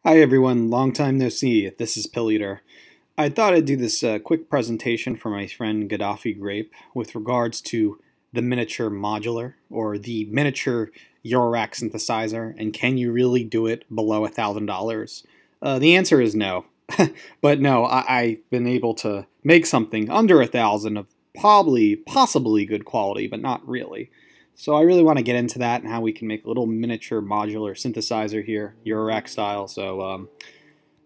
Hi everyone, long time no see. This is Pilleater. I thought I'd do this quick presentation for my friend Gaddafi Grape with regards to the Miniature Modular or the Miniature Eurorack synthesizer, and can you really do it below $1,000? The answer is no. But no, I've been able to make something under $1,000 of possibly good quality, but not really. So I really want to get into that and how we can make a little miniature modular synthesizer here, Eurorack style. So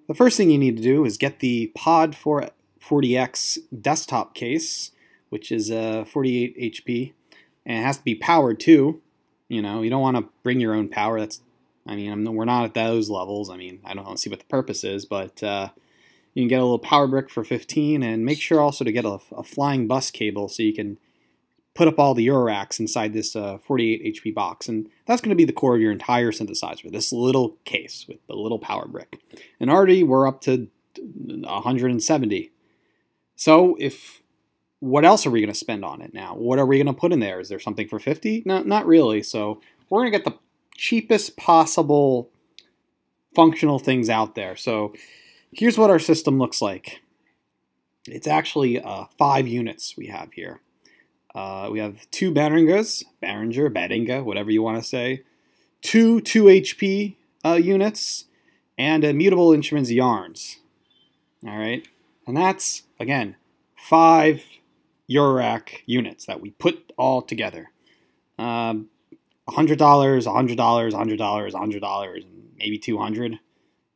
the first thing you need to do is get the Pod 40X desktop case, which is 48 HP, and it has to be powered too. You know, you don't want to bring your own power. We're not at those levels. I don't see what the purpose is, but you can get a little power brick for 15, and make sure also to get a flying bus cable so you can put up all the Euroracks inside this 48 HP box, and that's going to be the core of your entire synthesizer, this little case with the little power brick. And already we're up to 170. So what else are we going to spend on it now? What are we going to put in there? Is there something for 50? No, not really. So we're going to get the cheapest possible functional things out there. So here's what our system looks like. It's actually 5 units we have here. We have 2 Behringer, whatever you want to say, 2 HP units, and Mutable Instruments yarns. All right, and that's, again, 5 Eurorack units that we put all together. $100, $100, $100, and maybe $200.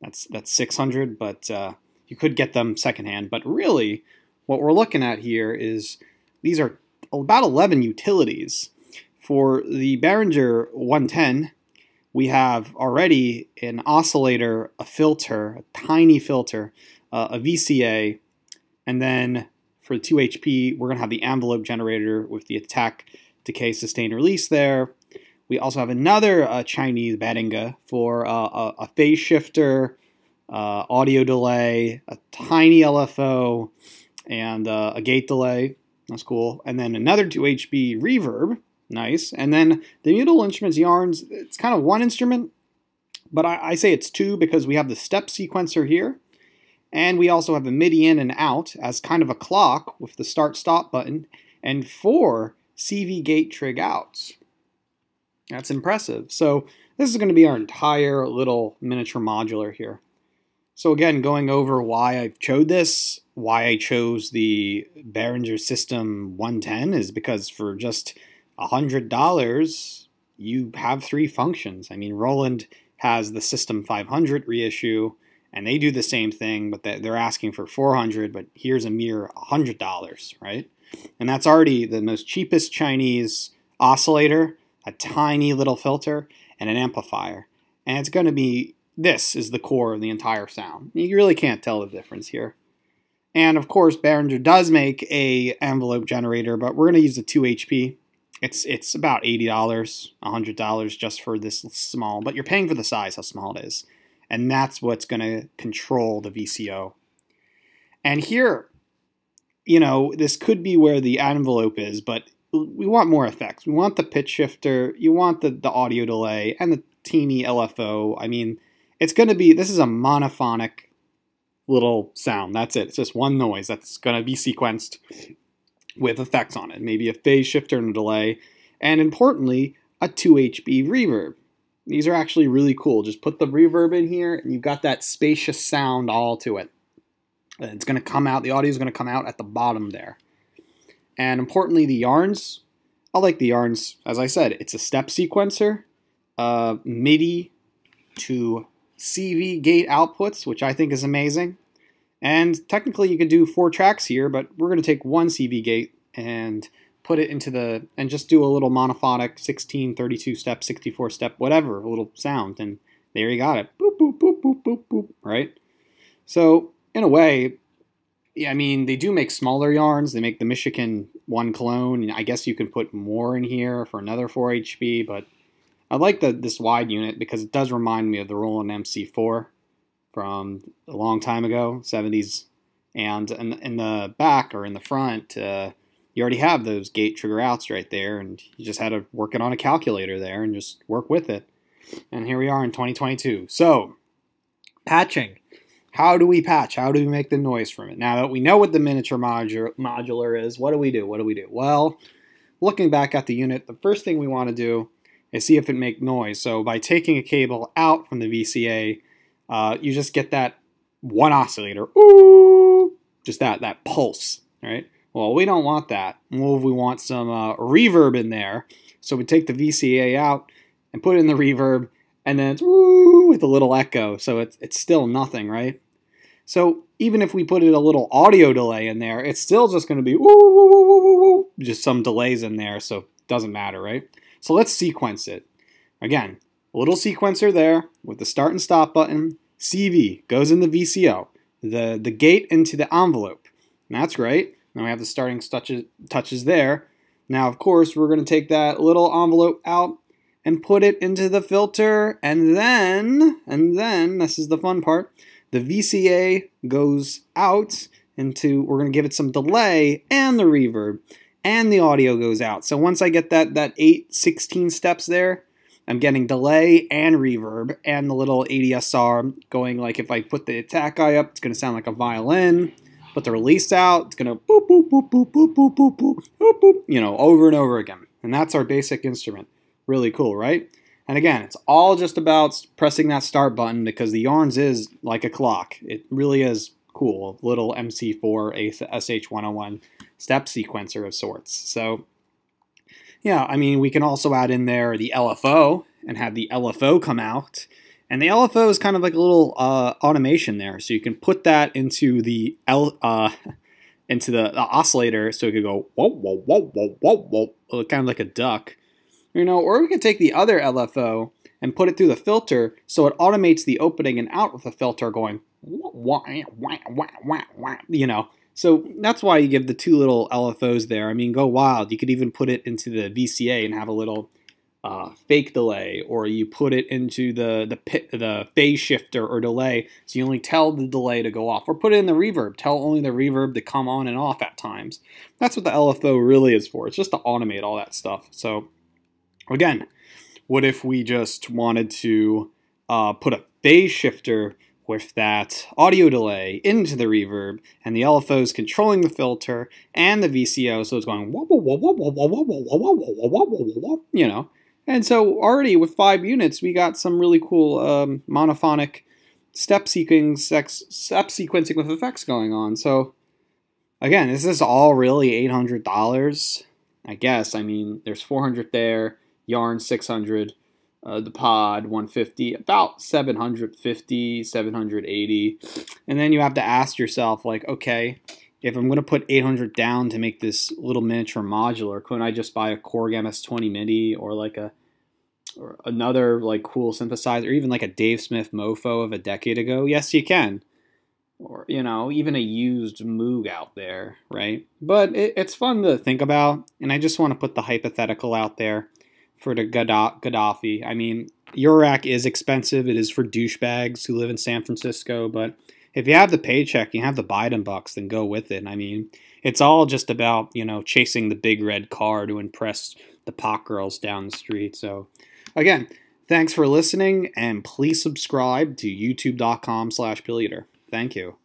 That's $600, but you could get them secondhand. But really, what we're looking at here is these are about 11 utilities. For the Behringer 110, we have already an oscillator, a filter, a tiny filter, a VCA, and then for the 2 HP, we're going to have the envelope generator with the attack, decay, sustain, release there. We also have another Chinese Behringer for a phase shifter, audio delay, a tiny LFO, and a gate delay. That's cool. And then another 2 HP reverb. Nice. And then the Mutable Instruments yarns, it's kind of one instrument, but I say it's 2 because we have the step sequencer here. And we also have a MIDI in and out as kind of a clock with the start-stop button, and 4 CV gate trig outs. That's impressive. So this is going to be our entire little miniature modular here. So again, going over why I chose this, why I chose the Behringer System 110 is because for just $100, you have 3 functions. Roland has the System 500 reissue, and they do the same thing, but they're asking for $400, but here's a mere $100, right? And that's already the most cheapest Chinese oscillator, a tiny little filter, and an amplifier. And it's going to be, this is the core of the entire sound. You really can't tell the difference here. And of course, Behringer does make a envelope generator, but we're going to use the 2 HP. It's about $80, $100 just for this small, but you're paying for the size, how small it is. And that's what's going to control the VCO. And here, you know, this could be where the envelope is, but we want more effects. We want the pitch shifter, you want the audio delay, and the teeny LFO. It's going to be, this is a monophonic little sound. That's it. It's just one noise that's going to be sequenced with effects on it. Maybe a phase shifter and a delay. And importantly, a 2 HP reverb. These are actually really cool. Just put the reverb in here and you've got that spacious sound all to it. And it's going to come out, the audio is going to come out at the bottom there. And importantly, the yarns. I like the yarns. As I said, it's a step sequencer, MIDI to CV gate outputs, which I think is amazing. And technically you could do 4 tracks here, but we're going to take 1 CV gate and put it into and just do a little monophonic 16, 32 step, 64 step, whatever, a little sound. And there you got it. Boop, boop, boop, boop, boop, boop, right? So in a way, they do make smaller yarns. They make the Michigan 1 clone. And I guess you can put more in here for another 4 HP, but I like this wide unit because it does remind me of the Roland MC4 from a long time ago, 70s. And in the back or in the front, you already have those gate trigger outs right there, and you just had to work it on a calculator there and just work with it. And here we are in 2022. So Patching. How do we patch? How do we make the noise from it? Now that we know what the miniature modular is, what do we do? What do we do? Well, looking back at the unit, the first thing we want to do is see if it makes noise. So by taking a cable out from the VCA, you just get that one oscillator, ooh, just that pulse, right? Well, we don't want that. Well, we want some reverb in there. So we take the VCA out and put it in the reverb, and then it's woo with a little echo. So it's still nothing, right? So even if we put in a little audio delay in there, it's still just going to be woo, woo, woo, woo, woo, woo, just some delays in there, so it doesn't matter, right? So let's sequence it. Again, a little sequencer there with the start and stop button. CV goes in the VCO, the gate into the envelope. And that's great. Now we have the starting touches there. Now, of course, we're going to take that little envelope out and put it into the filter, and then, this is the fun part, the VCA goes out into, we're going to give it some delay and the reverb, and the audio goes out. So once I get that 16 steps there, I'm getting delay and reverb and the little ADSR going, like if I put the attack guy up, it's going to sound like a violin. Put the release out, it's going to boop, boop, boop, boop, boop, boop, boop, boop, boop, boop, you know, over and over again. And that's our basic instrument. Really cool, right? And again, it's all just about pressing that start button because the Yarns is like a clock. It really is cool. A little MC4 SH101 step sequencer of sorts. So, yeah, I mean, we can also add in there the LFO and have the LFO come out. And the LFO is kind of like a little automation there. So you can put that into the oscillator so it could go whoa, whoa, whoa, whoa, whoa, whoa, kind of like a duck. You know, or we could take the other LFO and put it through the filter so it automates the opening and out with the filter going, you know. So that's why you give the two little LFOs there. I mean, go wild. You could even put it into the VCA and have a little fake delay, or you put it into the phase shifter or delay so you only tell the delay to go off, or put it in the reverb, tell only the reverb to come on and off at times. That's what the LFO really is for. It's just to automate all that stuff. So again, what if we just wanted to put a phase shifter with that audio delay into the reverb, and the LFO is controlling the filter and the VCO, so it's going whoa, whoa, whoa, whoa, whoa, whoa, whoa, whoa, whoa, whoa, whoa, whoa, whoa, you know. And so already with 5 units, we got some really cool monophonic step sequencing with effects going on. So again, this is all really $800, I guess. I mean, there's 400 there, Yarn 600, the pod 150, about 750, 780. And then you have to ask yourself, like, okay, if I'm going to put 800 down to make this little miniature modular, couldn't I just buy a Korg MS-20 MIDI or like or another like cool synthesizer, or even like a Dave Smith Mofo of a decade ago? Yes, you can. Or, you know, even a used Moog out there, right? But it's fun to think about, and I just want to put the hypothetical out there for the Gaddafi. I mean, Eurorack is expensive. It is for douchebags who live in San Francisco, but if you have the paycheck, you have the Biden bucks, then go with it. I mean, it's all just about, you know, chasing the big red car to impress the pot girls down the street. So, again, thanks for listening, and please subscribe to youtube.com/pilleater. Thank you.